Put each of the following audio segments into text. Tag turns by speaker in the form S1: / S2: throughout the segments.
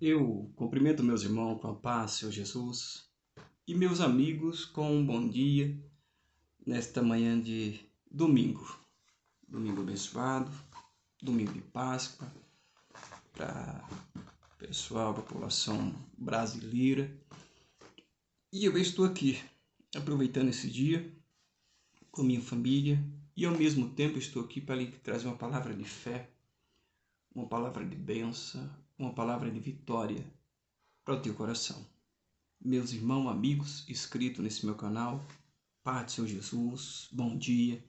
S1: Eu cumprimento meus irmãos com a paz, Senhor Jesus, e meus amigos com um bom dia nesta manhã de domingo. Domingo abençoado, domingo de Páscoa, para o pessoal, população brasileira. E eu estou aqui, aproveitando esse dia com minha família e ao mesmo tempo estou aqui para lhe trazer uma palavra de fé, uma palavra de bênção, uma palavra de vitória para o teu coração. Meus irmãos, amigos inscritos nesse meu canal, paz do Senhor Jesus, bom dia.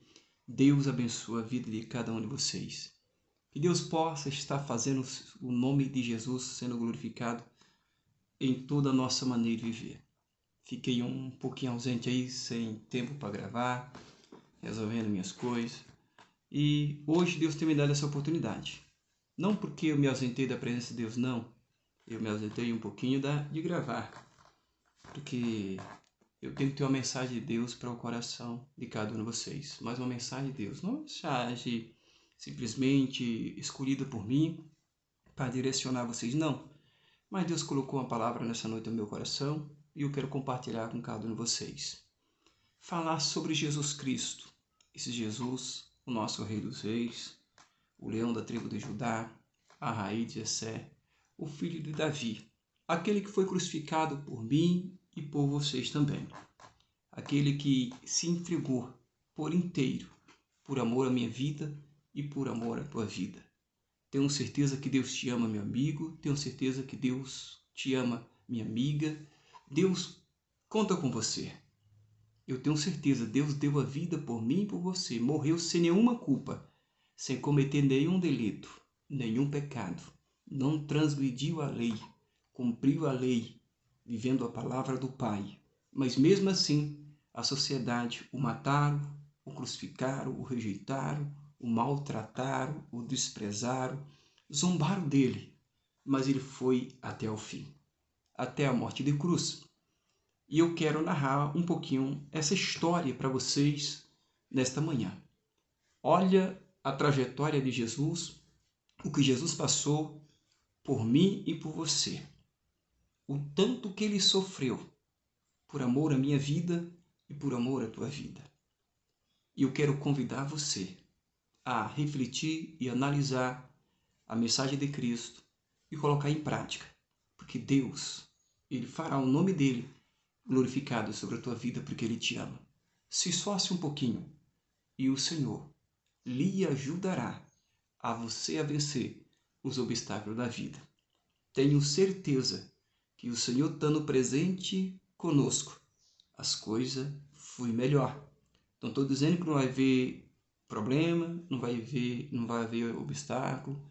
S1: Deus abençoe a vida de cada um de vocês. Que Deus possa estar fazendo o nome de Jesus sendo glorificado em toda a nossa maneira de viver. Fiquei um pouquinho ausente aí, sem tempo para gravar, resolvendo minhas coisas. E hoje Deus tem me dado essa oportunidade. Não porque eu me ausentei da presença de Deus, não. Eu me ausentei um pouquinho de gravar. Porque eu tenho que ter uma mensagem de Deus para o coração de cada um de vocês. Mas uma mensagem de Deus, não uma mensagem simplesmente escolhida por mim para direcionar vocês, não. Mas Deus colocou uma palavra nessa noite no meu coração e eu quero compartilhar com cada um de vocês. Falar sobre Jesus Cristo. Esse Jesus, o nosso Rei dos Reis, o leão da tribo de Judá, a raiz de Jessé, o filho de Davi, aquele que foi crucificado por mim e por vocês também. Aquele que se entregou por inteiro, por amor à minha vida e por amor à tua vida. Tenho certeza que Deus te ama, meu amigo. Tenho certeza que Deus te ama, minha amiga. Deus conta com você. Eu tenho certeza, Deus deu a vida por mim e por você. Morreu sem nenhuma culpa, sem cometer nenhum delito, nenhum pecado. Não transgrediu a lei, cumpriu a lei, vivendo a palavra do Pai. Mas mesmo assim, a sociedade o mataram, o crucificaram, o rejeitaram, o maltrataram, o desprezaram, zombaram dele. Mas ele foi até o fim, até a morte de cruz. E eu quero narrar um pouquinho essa história para vocês nesta manhã. Olha a trajetória de Jesus, o que Jesus passou por mim e por você. O tanto que ele sofreu por amor à minha vida e por amor à tua vida. E eu quero convidar você a refletir e analisar a mensagem de Cristo e colocar em prática. Porque Deus, ele fará o nome dele glorificado sobre a tua vida porque ele te ama. Se esforce um pouquinho e o Senhor lhe ajudará a você a vencer os obstáculos da vida. Tenho certeza que o Senhor estando presente conosco, as coisas fluem melhor. Não estou dizendo que não vai haver problema, não vai haver obstáculo,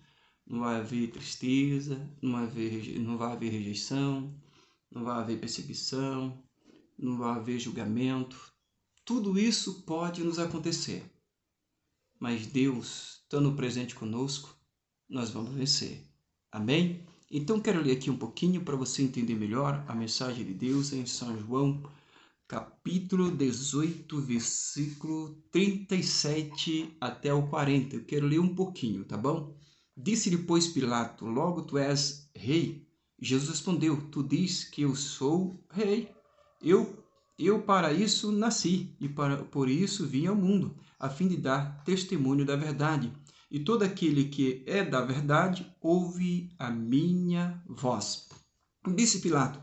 S1: não vai haver tristeza, não vai haver rejeição, não vai haver perseguição, não vai haver julgamento. Tudo isso pode nos acontecer. Mas Deus, estando presente conosco, nós vamos vencer. Amém? Então quero ler aqui um pouquinho para você entender melhor a mensagem de Deus em São João, capítulo 18, versículo 37 até o 40. Eu quero ler um pouquinho, tá bom? Disse-lhe, pois, Pilato: logo tu és rei? Jesus respondeu: tu diz que eu sou rei. Eu para isso nasci e por isso vim ao mundo, a fim de dar testemunho da verdade. E todo aquele que é da verdade ouve a minha voz. Disse Pilato: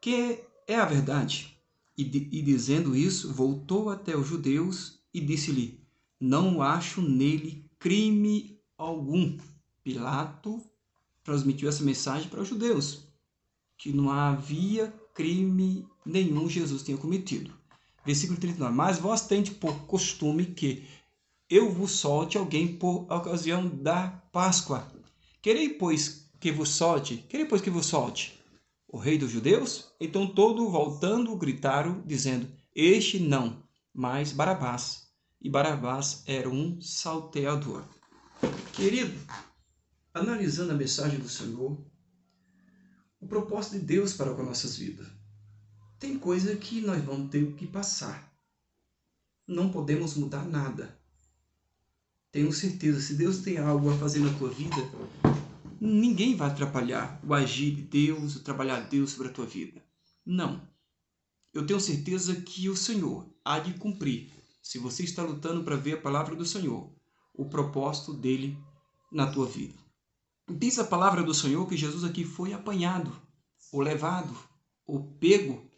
S1: que é a verdade? E dizendo isso, voltou até os judeus e disse-lhe: não acho nele crime algum. Pilato transmitiu essa mensagem para os judeus, que não havia crime nenhum Jesus tinha cometido. Versículo 39. Mas vós tendes por costume que eu vos solte alguém por ocasião da Páscoa. Quereis, pois, que vos solte? O rei dos judeus? Então todos, voltando, gritaram, dizendo: este não, mas Barabás. E Barabás era um salteador. Querido, analisando a mensagem do Senhor, o propósito de Deus para com nossas vidas. Tem coisa que nós vamos ter que passar. Não podemos mudar nada. Tenho certeza, se Deus tem algo a fazer na tua vida, ninguém vai atrapalhar o agir de Deus, o trabalhar de Deus sobre a tua vida. Não. Eu tenho certeza que o Senhor há de cumprir, se você está lutando para ver a palavra do Senhor, o propósito dele na tua vida. Diz a palavra do Senhor que Jesus aqui foi apanhado, ou levado, ou pego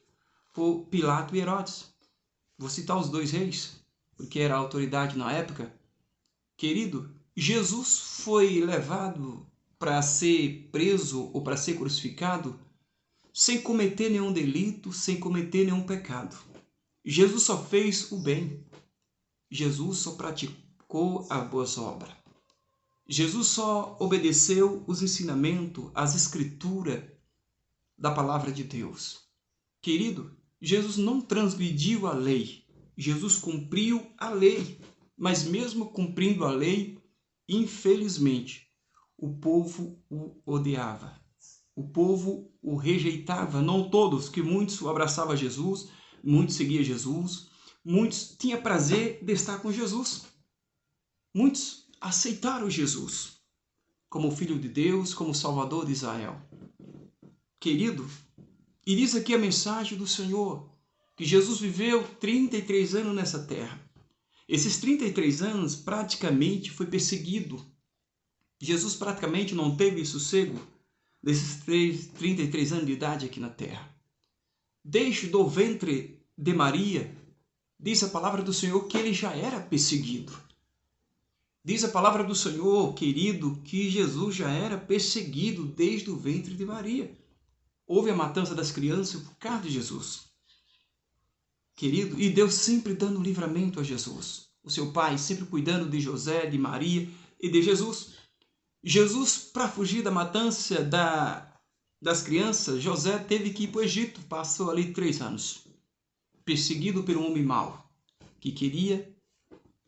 S1: por Pilato e Herodes. Vou citar os dois reis, porque era a autoridade na época. Querido, Jesus foi levado para ser preso ou para ser crucificado sem cometer nenhum delito, sem cometer nenhum pecado. Jesus só fez o bem. Jesus só praticou a boa obra. Jesus só obedeceu os ensinamentos, as escrituras da palavra de Deus. Querido, Jesus não transgrediu a lei. Jesus cumpriu a lei. Mas mesmo cumprindo a lei, infelizmente, o povo o odiava. O povo o rejeitava, não todos, que muitos abraçavam Jesus, muitos seguiam Jesus, muitos tinham prazer de estar com Jesus. Muitos aceitaram Jesus como Filho de Deus, como Salvador de Israel. Querido, e diz aqui a mensagem do Senhor, que Jesus viveu 33 anos nessa terra. Esses 33 anos praticamente foi perseguido. Jesus praticamente não teve sossego desses 33 anos de idade aqui na terra. Desde do ventre de Maria, diz a palavra do Senhor que ele já era perseguido. Diz a palavra do Senhor, querido, que Jesus já era perseguido desde o ventre de Maria. Houve a matança das crianças por causa de Jesus. Querido, e Deus sempre dando livramento a Jesus. O seu pai sempre cuidando de José, de Maria e de Jesus. Jesus, para fugir da matança das crianças, José teve que ir para o Egito. Passou ali 3 anos, perseguido por um homem mau, que queria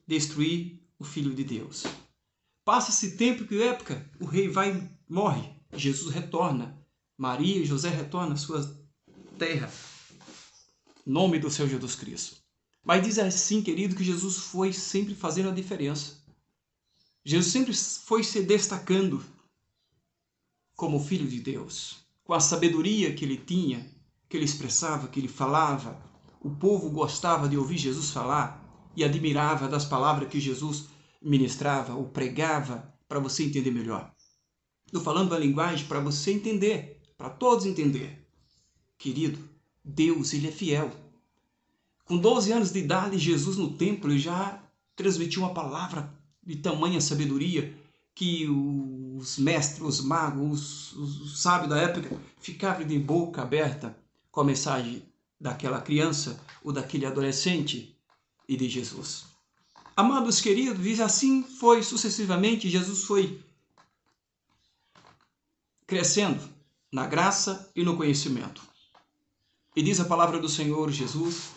S1: destruir o Filho de Deus. Passa-se tempo e época, o rei morre. Jesus retorna. Maria e José retornam à sua terra. Nome do Senhor Jesus Cristo. Mas diz assim, querido, que Jesus foi sempre fazendo a diferença. Jesus sempre foi se destacando como Filho de Deus, com a sabedoria que ele tinha, que ele expressava, que ele falava. O povo gostava de ouvir Jesus falar e admirava das palavras que Jesus ministrava ou pregava, para você entender melhor. Estou falando a linguagem para você entender, para todos entender. Querido, Deus, ele é fiel. Com 12 anos de idade, Jesus no templo ele já transmitiu uma palavra de tamanha sabedoria que os mestres, os magos, os sábios da época ficavam de boca aberta com a mensagem daquela criança ou daquele adolescente e de Jesus. Amados queridos, e assim foi sucessivamente, Jesus foi crescendo na graça e no conhecimento. E diz a palavra do Senhor Jesus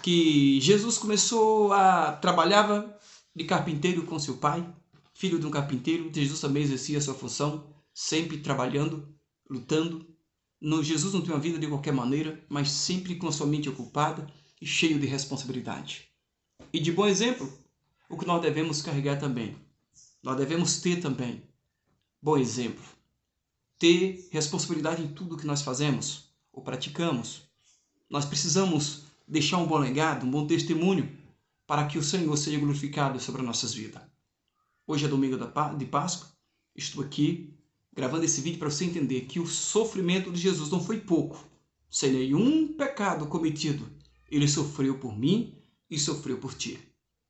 S1: que Jesus começou a trabalhava de carpinteiro com seu pai, filho de um carpinteiro. Jesus também exercia a sua função, sempre trabalhando, lutando. Jesus não tinha uma vida de qualquer maneira, mas sempre com a sua mente ocupada e cheio de responsabilidade. E de bom exemplo, o que nós devemos carregar também. Nós devemos ter também bom exemplo. Ter responsabilidade em tudo que nós fazemos ou praticamos. Nós precisamos deixar um bom legado, um bom testemunho para que o Senhor seja glorificado sobre as nossas vidas. Hoje é domingo de Páscoa. Estou aqui gravando esse vídeo para você entender que o sofrimento de Jesus não foi pouco. Sem nenhum pecado cometido, ele sofreu por mim e sofreu por ti.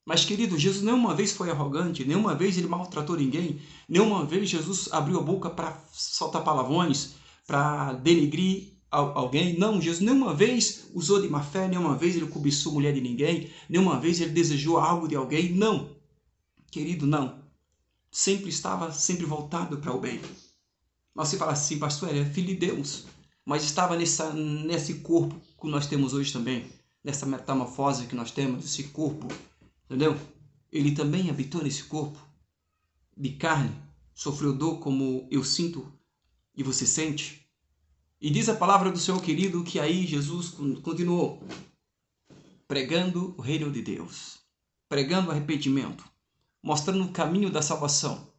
S1: Mas, querido, Jesus nenhuma vez foi arrogante, nenhuma vez ele maltratou ninguém, nenhuma vez Jesus abriu a boca para soltar palavrões, para denegrir alguém. Não, Jesus nenhuma vez usou de má fé, nenhuma vez ele cobiçou a mulher de ninguém, nenhuma vez ele desejou algo de alguém. Não, querido, não. Sempre estava voltado para o bem. Mas você fala assim, pastor, ele é filho de Deus, mas estava nesse corpo que nós temos hoje também, nessa metamorfose que nós temos, esse corpo, entendeu? Ele também habitou nesse corpo de carne, sofreu dor como eu sinto e você sente. E diz a palavra do Senhor, querido, que aí Jesus continuou pregando o reino de Deus, pregando o arrependimento, mostrando o caminho da salvação,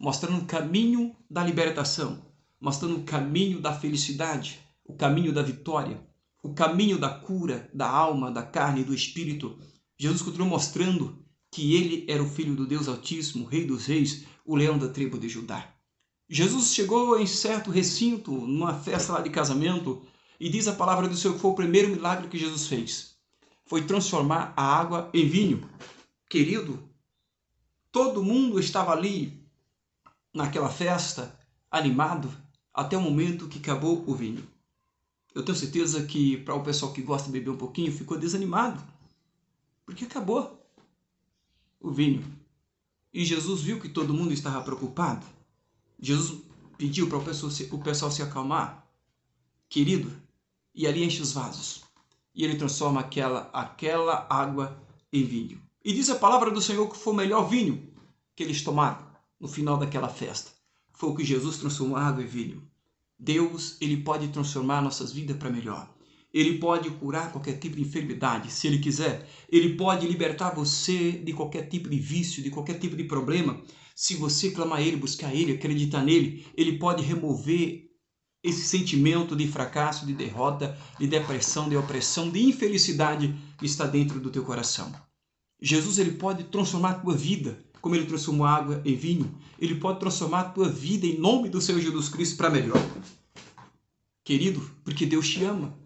S1: mostrando o caminho da libertação, mostrando o caminho da felicidade, o caminho da vitória, o caminho da cura, da alma, da carne e do espírito. Jesus continuou mostrando que ele era o Filho do Deus Altíssimo, Rei dos Reis, o leão da tribo de Judá. Jesus chegou em certo recinto, numa festa lá de casamento, e diz a palavra do Senhor que foi o primeiro milagre que Jesus fez. Foi transformar a água em vinho. Querido, todo mundo estava ali, naquela festa, animado, até o momento que acabou o vinho. Eu tenho certeza que para o pessoal que gosta de beber um pouquinho, ficou desanimado, porque acabou o vinho. E Jesus viu que todo mundo estava preocupado. Jesus pediu para o pessoal se acalmar. Querido, e ali enche os vasos. E ele transforma aquela água em vinho. E diz a palavra do Senhor que foi o melhor vinho que eles tomaram no final daquela festa. Foi o que Jesus transformou a água em vinho. Deus, ele pode transformar nossas vidas para melhor. Ele pode curar qualquer tipo de enfermidade, se ele quiser. Ele pode libertar você de qualquer tipo de vício, de qualquer tipo de problema. Se você clamar a ele, buscar ele, acreditar nele, ele pode remover esse sentimento de fracasso, de derrota, de depressão, de opressão, de infelicidade que está dentro do teu coração. Jesus, ele pode transformar a tua vida, como ele transformou a água em vinho. Ele pode transformar a tua vida em nome do Senhor Jesus Cristo para melhor. Querido, porque Deus te ama.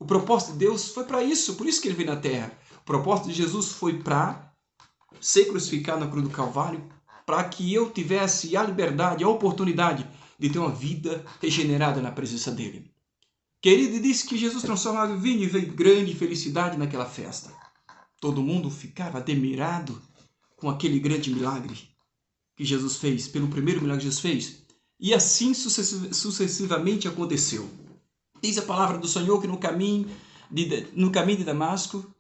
S1: O propósito de Deus foi para isso, por isso que ele veio na terra. O propósito de Jesus foi para ser crucificado na cruz do Calvário, para que eu tivesse a liberdade, a oportunidade de ter uma vida regenerada na presença dele. Querido, disse que Jesus transformava o vinho e veio grande felicidade naquela festa. Todo mundo ficava admirado com aquele grande milagre que Jesus fez, pelo primeiro milagre que Jesus fez. E assim sucessivamente aconteceu. Diz a palavra do Senhor que no caminho de Damasco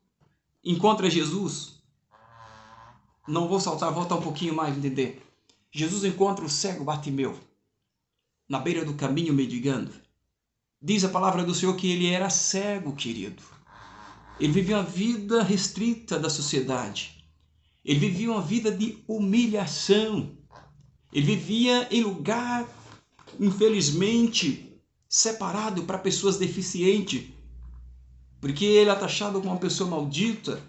S1: encontra Jesus. Não vou saltar, voltar um pouquinho mais, entender. Jesus encontra o cego Bartimeu na beira do caminho mendigando. Diz a palavra do Senhor que ele era cego, querido. Ele vivia uma vida restrita da sociedade. Ele vivia uma vida de humilhação. Ele vivia em lugar, infelizmente, separado para pessoas deficientes, porque ele era taxado como uma pessoa maldita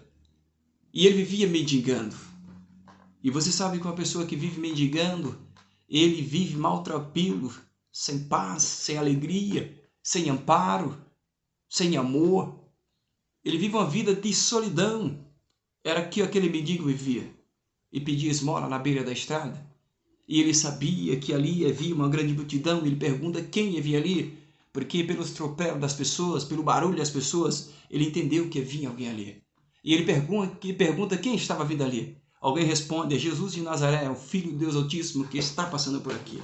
S1: e ele vivia mendigando. E você sabe que uma pessoa que vive mendigando, ele vive maltrapilho, sem paz, sem alegria, sem amparo, sem amor. Ele vive uma vida de solidão. Era que aquele mendigo vivia e pedia esmola na beira da estrada. E ele sabia que ali havia uma grande multidão. Ele pergunta quem havia ali, porque pelos tropelos das pessoas, pelo barulho das pessoas, ele entendeu que havia alguém ali. E ele pergunta quem estava vindo ali. Alguém responde, é Jesus de Nazaré, o Filho de Deus Altíssimo que está passando por aqui.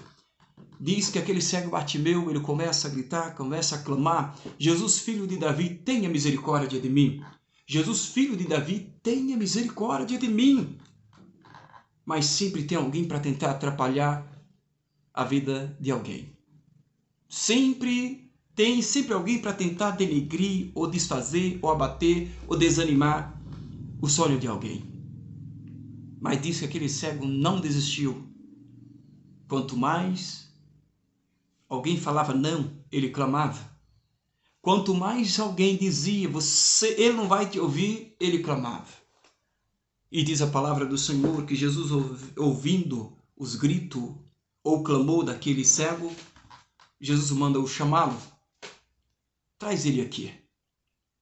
S1: Diz que aquele cego Bartimeu, ele começa a gritar, começa a clamar, Jesus, filho de Davi, tenha misericórdia de mim. Jesus, filho de Davi, tenha misericórdia de mim. Mas sempre tem alguém para tentar atrapalhar a vida de alguém. Sempre alguém para tentar denegrir, ou desfazer, ou abater, ou desanimar o sonho de alguém. Mas diz que aquele cego não desistiu. Quanto mais alguém falava não, ele clamava. Quanto mais alguém dizia, ele não vai te ouvir, ele clamava. E diz a palavra do Senhor que Jesus, ouvindo os gritos ou clamor daquele cego, Jesus manda-o chamá-lo. Traz ele aqui.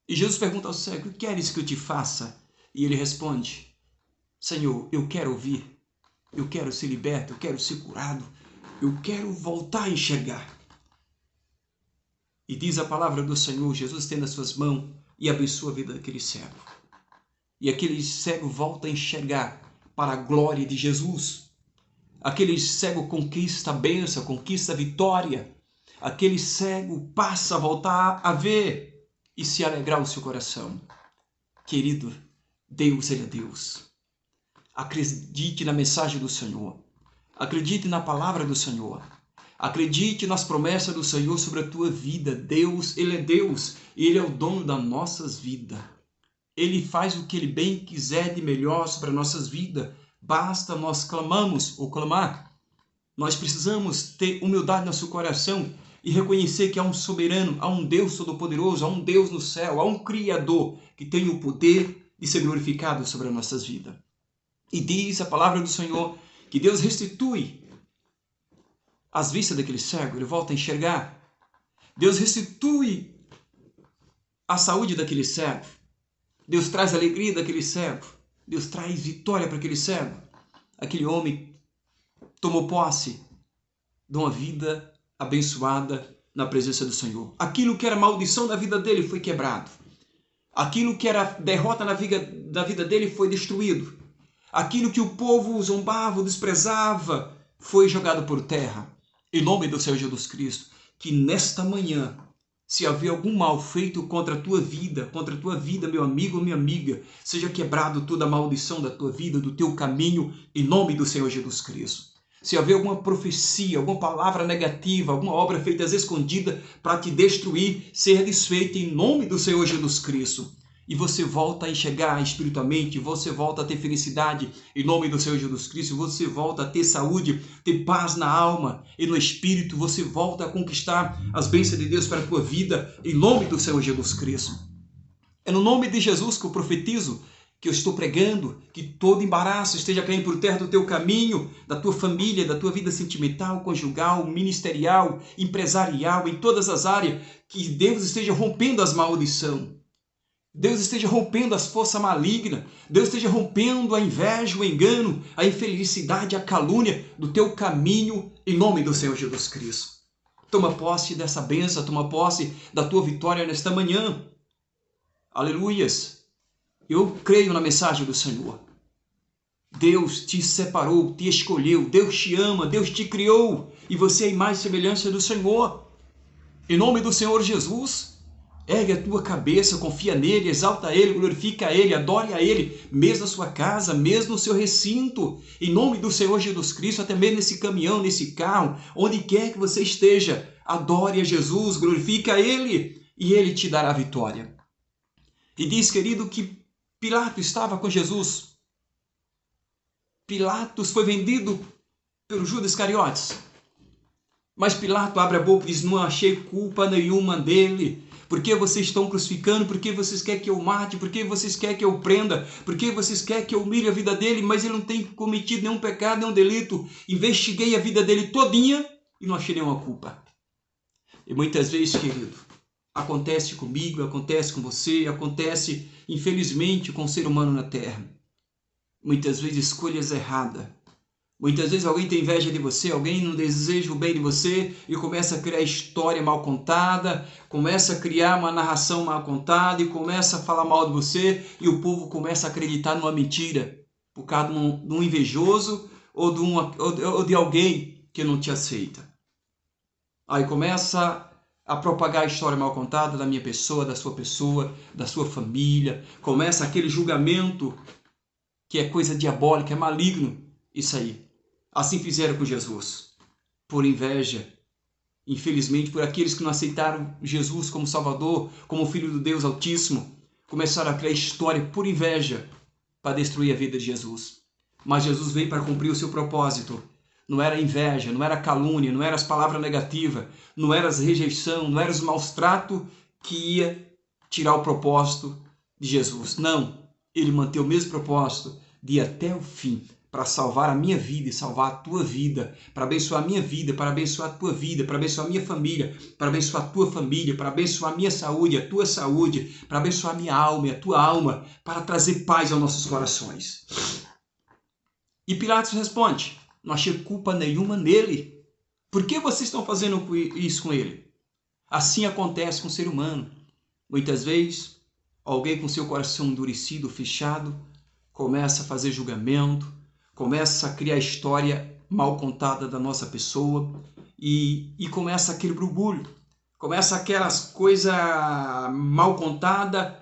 S1: E Jesus pergunta ao cego, o que queres que eu te faça? E ele responde, Senhor, eu quero ouvir, eu quero ser liberto, eu quero ser curado, eu quero voltar a enxergar. E diz a palavra do Senhor, Jesus estende as suas mãos e abençoa a vida daquele cego. E aquele cego volta a enxergar para a glória de Jesus. Aquele cego conquista a bênção, conquista a vitória. Aquele cego passa a voltar a ver e se alegrar o seu coração. Querido, Deus, Ele é Deus. Acredite na mensagem do Senhor. Acredite na palavra do Senhor. Acredite nas promessas do Senhor sobre a tua vida. Deus, Ele é Deus. Ele é o dono das nossas vidas. Ele faz o que Ele bem quiser de melhor sobre as nossas vidas. Basta nós clamamos ou clamar. Nós precisamos ter humildade no nosso coração e reconhecer que há um soberano, há um Deus todo-poderoso, há um Deus no céu, há um Criador que tem o poder de ser glorificado sobre as nossas vidas. E diz a palavra do Senhor que Deus restitui as vistas daquele cego, ele volta a enxergar. Deus restitui a saúde daquele cego. Deus traz alegria daquele cego. Deus traz vitória para aquele cego. Aquele homem tomou posse de uma vida abençoada na presença do Senhor. Aquilo que era maldição da vida dele foi quebrado. Aquilo que era derrota na vida dele foi destruído. Aquilo que o povo zombava, desprezava, foi jogado por terra. Em nome do Senhor Jesus Cristo, que nesta manhã, se haver algum mal feito contra a tua vida, meu amigo ou minha amiga, seja quebrado toda a maldição da tua vida, do teu caminho, em nome do Senhor Jesus Cristo. Se haver alguma profecia, alguma palavra negativa, alguma obra feita às escondidas para te destruir, seja desfeita em nome do Senhor Jesus Cristo. E você volta a enxergar espiritualmente, você volta a ter felicidade em nome do Senhor Jesus Cristo, você volta a ter saúde, ter paz na alma e no espírito, você volta a conquistar as bênçãos de Deus para a tua vida em nome do Senhor Jesus Cristo. É no nome de Jesus que eu profetizo, que eu estou pregando, que todo embaraço esteja caindo por terra do teu caminho, da tua família, da tua vida sentimental, conjugal, ministerial, empresarial, em todas as áreas, que Deus esteja rompendo as maldições. Deus esteja rompendo as forças malignas, Deus esteja rompendo a inveja, o engano, a infelicidade, a calúnia do teu caminho, em nome do Senhor Jesus Cristo. Toma posse dessa bênção, toma posse da tua vitória nesta manhã. Aleluias! Eu creio na mensagem do Senhor. Deus te separou, te escolheu, Deus te ama, Deus te criou, e você é a imagem e semelhança do Senhor. Em nome do Senhor Jesus, ergue a tua cabeça, confia nele, exalta ele, glorifica ele, adore a ele, mesmo na sua casa, mesmo no seu recinto, em nome do Senhor Jesus Cristo, até mesmo nesse caminhão, nesse carro, onde quer que você esteja, adore a Jesus, glorifica a ele, e ele te dará a vitória. E diz, querido, que Pilatos estava com Jesus. Pilatos foi vendido pelo Judas Iscariotes. Mas Pilatos abre a boca e diz, não achei culpa nenhuma dele. Por que vocês estão crucificando? Por que vocês querem que eu mate? Por que vocês querem que eu prenda? Por que vocês querem que eu humilhe a vida dele? Mas ele não tem cometido nenhum pecado, nenhum delito. Investiguei a vida dele todinha e não achei nenhuma culpa. E muitas vezes, querido, acontece comigo, acontece com você, acontece, infelizmente, com o ser humano na terra. Muitas vezes escolhas erradas. Muitas vezes alguém tem inveja de você, alguém não deseja o bem de você e começa a criar história mal contada, começa a criar uma narração mal contada e começa a falar mal de você e o povo começa a acreditar numa mentira por causa de um invejoso ou de alguém que não te aceita. Aí começa a propagar a história mal contada da minha pessoa, da sua família, começa aquele julgamento que é coisa diabólica, é maligno, isso aí. Assim fizeram com Jesus, por inveja, infelizmente, por aqueles que não aceitaram Jesus como Salvador, como Filho do Deus Altíssimo, começaram a criar história por inveja para destruir a vida de Jesus. Mas Jesus veio para cumprir o seu propósito. Não era inveja, não era calúnia, não era as palavras negativas, não era as rejeição, não era os maus tratos que ia tirar o propósito de Jesus. Não, ele manteve o mesmo propósito de ir até o fim, para salvar a minha vida e salvar a tua vida, para abençoar a minha vida, para abençoar a tua vida, para abençoar a minha família, para abençoar a tua família, para abençoar a minha saúde, a tua saúde, para abençoar a minha alma e a tua alma, para trazer paz aos nossos corações. E Pilatos responde, não achei culpa nenhuma nele. Por que vocês estão fazendo isso com ele? Assim acontece com o ser humano. Muitas vezes, alguém com seu coração endurecido, fechado, começa a fazer julgamento, começa a criar história mal contada da nossa pessoa e começa aquele burbulho, começa aquelas coisas mal contadas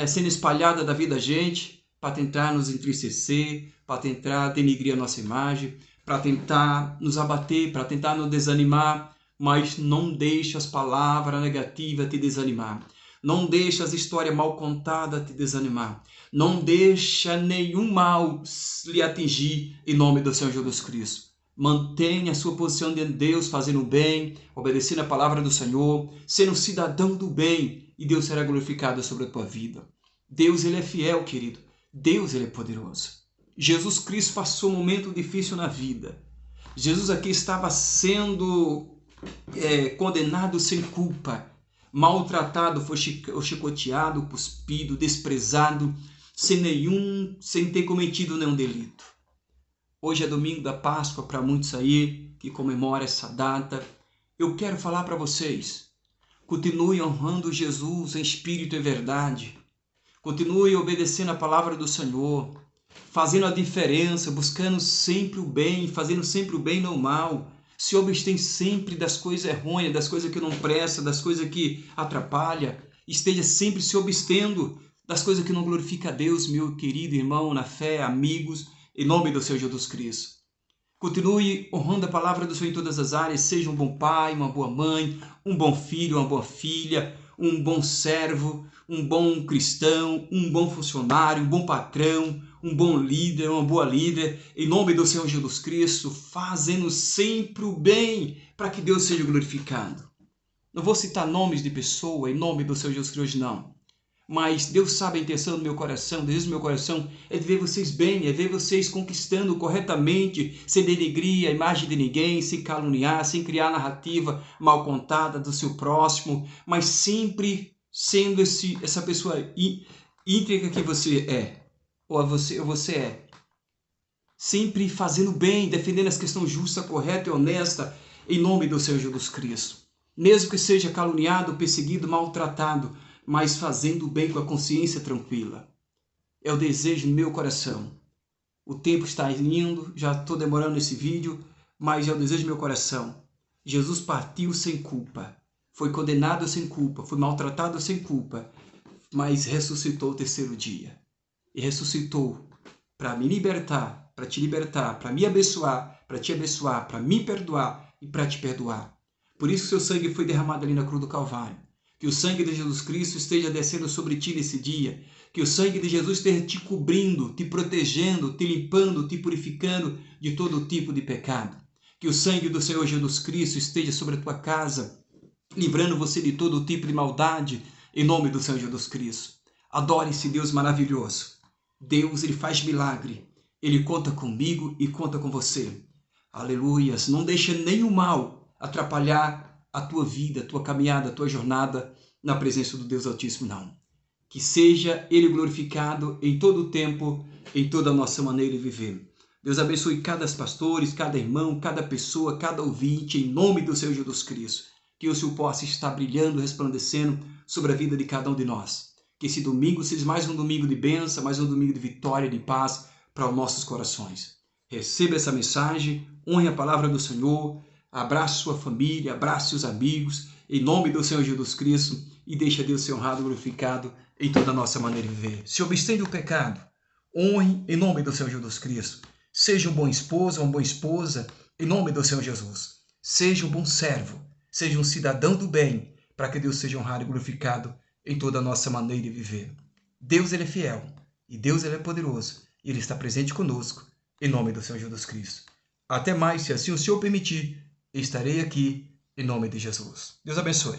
S1: sendo espalhada da vida da gente para tentar nos entristecer, para tentar denigrir a nossa imagem, para tentar nos abater, para tentar nos desanimar, mas não deixe as palavras negativas te desanimar. Não deixa as histórias mal contadas te desanimar. Não deixa nenhum mal lhe atingir em nome do Senhor Jesus Cristo. Mantenha a sua posição diante de Deus, fazendo o bem, obedecendo a palavra do Senhor, sendo cidadão do bem, e Deus será glorificado sobre a tua vida. Deus, Ele é fiel, querido. Deus, Ele é poderoso. Jesus Cristo passou um momento difícil na vida. Jesus aqui estava sendo condenado sem culpa, maltratado, foi chicoteado, cuspido, desprezado, sem ter cometido nenhum delito. Hoje é domingo da Páscoa para muitos aí que comemoram essa data. Eu quero falar para vocês, continue honrando Jesus em espírito e verdade. Continue obedecendo a palavra do Senhor, fazendo a diferença, buscando sempre o bem, fazendo sempre o bem e não o mal. Se abstém sempre das coisas errôneas, das coisas que não prestam, das coisas que atrapalham. Esteja sempre se abstendo das coisas que não glorificam a Deus, meu querido irmão, na fé, amigos, em nome do Senhor Jesus Cristo. Continue honrando a palavra do Senhor em todas as áreas. Seja um bom pai, uma boa mãe, um bom filho, uma boa filha, um bom servo, um bom cristão, um bom funcionário, um bom patrão, um bom líder, uma boa líder, em nome do Senhor Jesus Cristo, fazendo sempre o bem para que Deus seja glorificado. Não vou citar nomes de pessoa em nome do Senhor Jesus Cristo, não. Mas Deus sabe a intenção do meu coração, o desejo do meu coração é de ver vocês bem, é ver vocês conquistando corretamente, sem denegrir a imagem de ninguém, sem caluniar, sem criar narrativa mal contada do seu próximo, mas sempre sendo essa pessoa íntegra que você é, ou você é. Sempre fazendo bem, defendendo as questões justas, correta e honesta, em nome do Senhor Jesus Cristo. Mesmo que seja caluniado, perseguido, maltratado, mas fazendo o bem com a consciência tranquila. É o desejo do meu coração. O tempo está indo, já estou demorando nesse vídeo, mas é o desejo do meu coração. Jesus partiu sem culpa, foi condenado sem culpa, foi maltratado sem culpa, mas ressuscitou o terceiro dia. E ressuscitou para me libertar, para te libertar, para me abençoar, para te abençoar, para me perdoar e para te perdoar. Por isso que seu sangue foi derramado ali na cruz do Calvário. Que o sangue de Jesus Cristo esteja descendo sobre ti nesse dia. Que o sangue de Jesus esteja te cobrindo, te protegendo, te limpando, te purificando de todo tipo de pecado. Que o sangue do Senhor Jesus Cristo esteja sobre a tua casa, livrando você de todo tipo de maldade, em nome do Senhor Jesus Cristo. Adore esse Deus maravilhoso. Deus, Ele faz milagre. Ele conta comigo e conta com você. Aleluias. Não deixa nenhum mal atrapalhar a tua vida, a tua caminhada, a tua jornada na presença do Deus Altíssimo, não. Que seja Ele glorificado em todo o tempo, em toda a nossa maneira de viver. Deus abençoe cada pastor, cada irmão, cada pessoa, cada ouvinte, em nome do Senhor Jesus Cristo. Que o Senhor possa estar brilhando, resplandecendo sobre a vida de cada um de nós. Que esse domingo seja mais um domingo de bênção, mais um domingo de vitória, de paz para os nossos corações. Receba essa mensagem, honre a palavra do Senhor, abrace sua família, abrace seus amigos, em nome do Senhor Jesus Cristo, e deixa Deus ser honrado e glorificado em toda a nossa maneira de viver. Se abstém do pecado, honre em nome do Senhor Jesus Cristo. Seja um bom esposo, uma boa esposa, em nome do Senhor Jesus. Seja um bom servo, seja um cidadão do bem, para que Deus seja honrado e glorificado em toda a nossa maneira de viver. Deus, Ele é fiel, e Deus, Ele é poderoso, e Ele está presente conosco, em nome do Senhor Jesus Cristo. Até mais, se assim o Senhor permitir, estarei aqui em nome de Jesus. Deus abençoe.